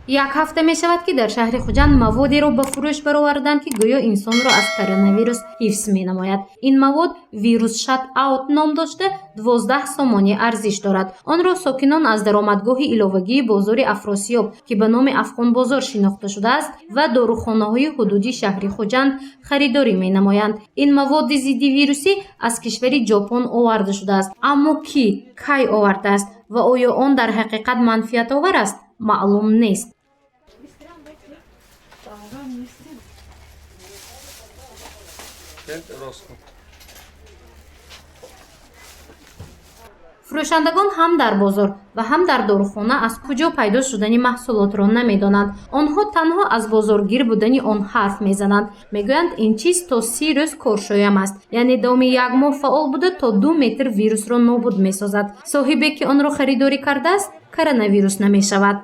як ҳафта мешавад ки дар шаҳри Хуҷанд маводеро ба фурӯш бароварданд ки гӯё инсонро аз коронавирус ҳифз менамояд. ин мавод вирус шат аут ном дошта 12 сомонӣ арзиш дорад. онро сокинон аз даромадгоҳи иловагии бозори афросиёб ки ба номи афғон бозор шинохта шудааст ва дорухонаҳои ҳудуди шаҳри Хуҷанд харидорӣ менамоянд. ин маводи зиддивируси аз кишвари ҷопон оварда шудааст. аммо ки кай овардааст ва оё он дар ҳақиқат манфиатовар аст маълум нест. фурӯшандагон ҳам дар бозор ва ҳам дар дорухона аз куҷо пайдо шудани маҳсулотро намедонанд. онҳо танҳо аз бозоргир будани он ҳарф мезананд. мегӯянд ин чиз то 30 рӯз коршоям аст, яъне давоми як моҳ фаъол буда то 2 метр вирусро нобуд месозад. соҳибе ки онро харидорӣ кардааст коронавирус намешавад.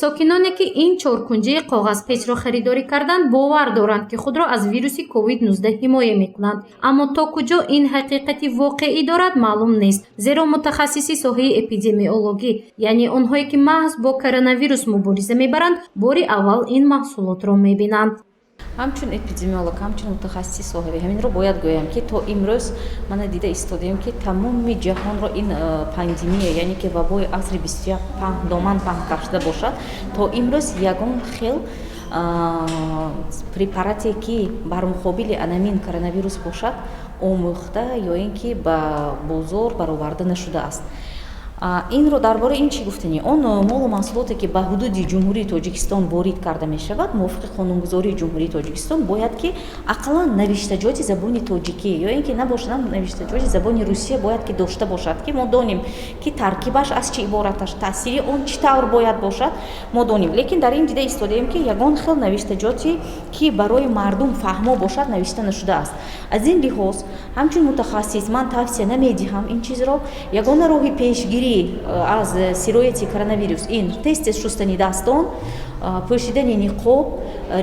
сокиноне ки ин чоркунҷаи коғазпечро харидорӣ карданд бовар доранд ки худро аз вируси COVID-19 ҳимоя мекунанд. аммо то куҷо ин ҳақиқати воқеӣ дорад маълум нест, зеро мутахассиси соҳаи эпидемиологӣ, яъне онҳое ки маҳз бо коронавирус мубориза мебаранд, бори аввал ин маҳсулотро мебинанд. ҳамчун эпидемиолог, ҳамчун мутахассиси соҳаи ҳаминро бояд гӯям ки то имрӯз мана дида истодаем ки тамоми ҷаҳонро ин пандемия, яъне ки вабои асри 21 доман паҳн кашида бошад, то имрӯз ягон хел препарате ки бармуқобили анамин коронавирус бошад омӯхта ё ин ки ба бозор бароварда нашудааст. инро дар бораи ин чӣ гуфтанӣ? Он молу маҳсулоте ки ба ҳудуди ҷумҳурии Тоҷикистон ворид карда мешавад, мувофиқи қонунгузории ҷумҳурии Тоҷикистон бояд ки ақаллан навиштаҷоти забони тоҷикӣ ё ин ки набошад навиштаҷоти забони русия бояд ки дошта бошад, ки мо донем ки таркибаш аз чӣ иборат аст, таъсири он чӣ тавр бояд бошад мо донем. Лекин дар ин дида истодаем ки ягон хел навиштаҷоти ки барои мардум фаҳмо бошад навишта нашудааст. аз ин лиҳоз ҳамчун мутахассис ман тавсия намедиҳам ин чизро. ягона роҳи пешгирӣ аз сирояти коронавирус ин тести шустани дастон, пӯшидани ниқоб,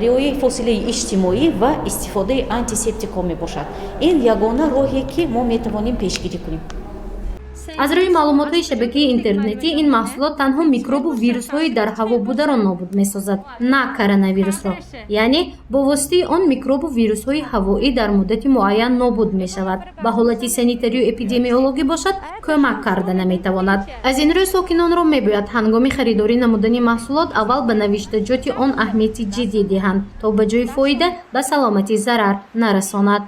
риояи фосилаи иҷтимоӣ ва истифодаи антисептикҳо мебошад. ин ягона роҳе ки мо метавонем пешгирӣ кунем. аз рӯи маълумотҳои шабакаи интернетӣ ин маҳсулот танҳо микробу вирусҳои дар ҳаво бударо нобуд месозад, на коронавирусро, яъне бо воситаи он микробу вирусҳои ҳавоӣ дар муддати муайян нобуд мешавад. ба ҳолати санитарию эпидемиологӣ бошад кӯмак карда наметавонад. аз ин рӯ сокинонро мебояд ҳангоми харидорӣ намудани маҳсулот аввал ба навиштаҷоти он аҳамияти ҷиддӣ диҳанд, то ба ҷои фоида ба саломатӣ зарар нарасонад.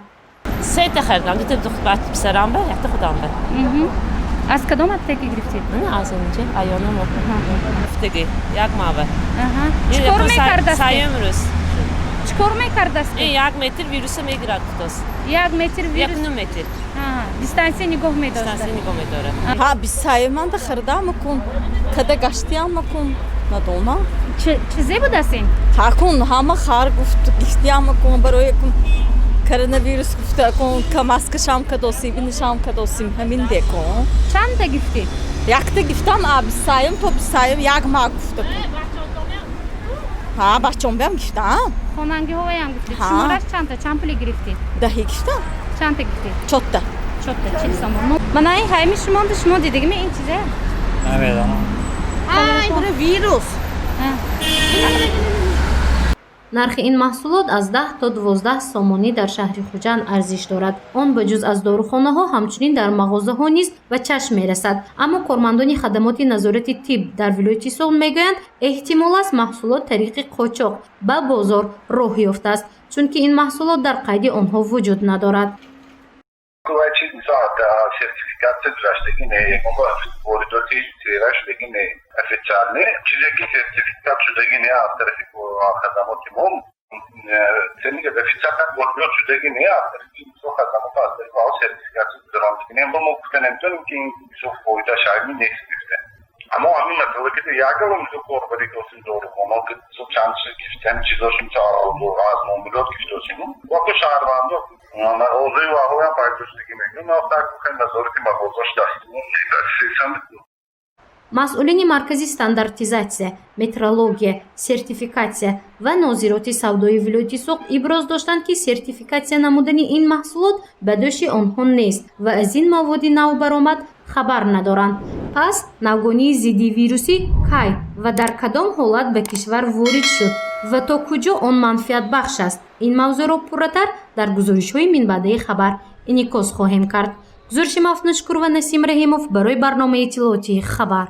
از کدام аптеки гирифтед? аз инҷа аёнам гуфтаги як мава. чикор мекардаст? саюм рӯз. чикор мекардаст? як метр вируса мегирад худос. як метр вирус? як метр. дистансия нигоҳ медошта? дистансия нигоҳ медорад. ҳа бисайманда хирда мекун, када гаштиям мекун, надона. чизе будаст ин? ҳакун ҳама хар гуфт гиштиям мекун барои коронавирус гуфта кун, ка маскашам кадосим, инишам кадосим, ҳамин декун. чанда гифтед? якта гифтам бисаим то бисаим як ма гуфта кун. ҳа бачонбиам гифтам. хонангиҳоям гифтед? шумораш чанда? чанд пули гирифтед? даҳи гифтам. чанда гифтед? чотта. чотта 40 сомон. мана ин ҳайми шумонда шумо дидигими ин чизе? намедонам. ин вирус. нархи ин маҳсулот аз 10 то 12 сомонӣ дар шаҳри Хуҷанд арзиш дорад. он ба ҷуз аз дорухонаҳо ҳамчунин дар мағозаҳо низ ба чашм мерасад. аммо кормандони хадамоти назорати тиб дар вилояти Сол мегӯянд эҳтимол аст маҳсулот тариқи қочоқ ба бозор роҳ ёфтааст, чунки ин маҳсулот дар қайди онҳо вуҷуд надорад. сертификация драштаги не е. Воридоти сира шудаги не е. Официални чизе ки сертификат шудаги не е аз тарафи хадамоти мо. Ценига официална воридот шудаги не е аз тарафи хадамоти аз тарафи сертификация драштаги не е. Мо куфта немтоним ки ин фоида шайми нест гирифте. аммо ҳамин масъала ки якалом корбари досим дорухонаҳо ки чанд гифтани чизошим аз муомилот гифтосим ваку шаҳрвандо розаи ваҳоям пайдоштагӣ мекунем навсакухай назорати мағозаш дастим масъулини маркази стандартизатсия, метрология, сертификатсия ва нозироти савдои вилояти Соғд иброз доштанд ки сертификатсия намудани ин маҳсулот ба дӯши онҳо нест ва аз ин маводи навбаромад хабар надоранд. пас навгонии зиддивируси кай ва дар кадом ҳолат ба кишвар ворид шуд ва то куҷо он манфиатбахш аст? ин мавзӯъро пурратар дар гузоришҳои минбаъдаи хабар инъикос хоҳем кард. гузориши Мафнушкур ва Насим Раҳимов барои барномаи иттилоотии хабар.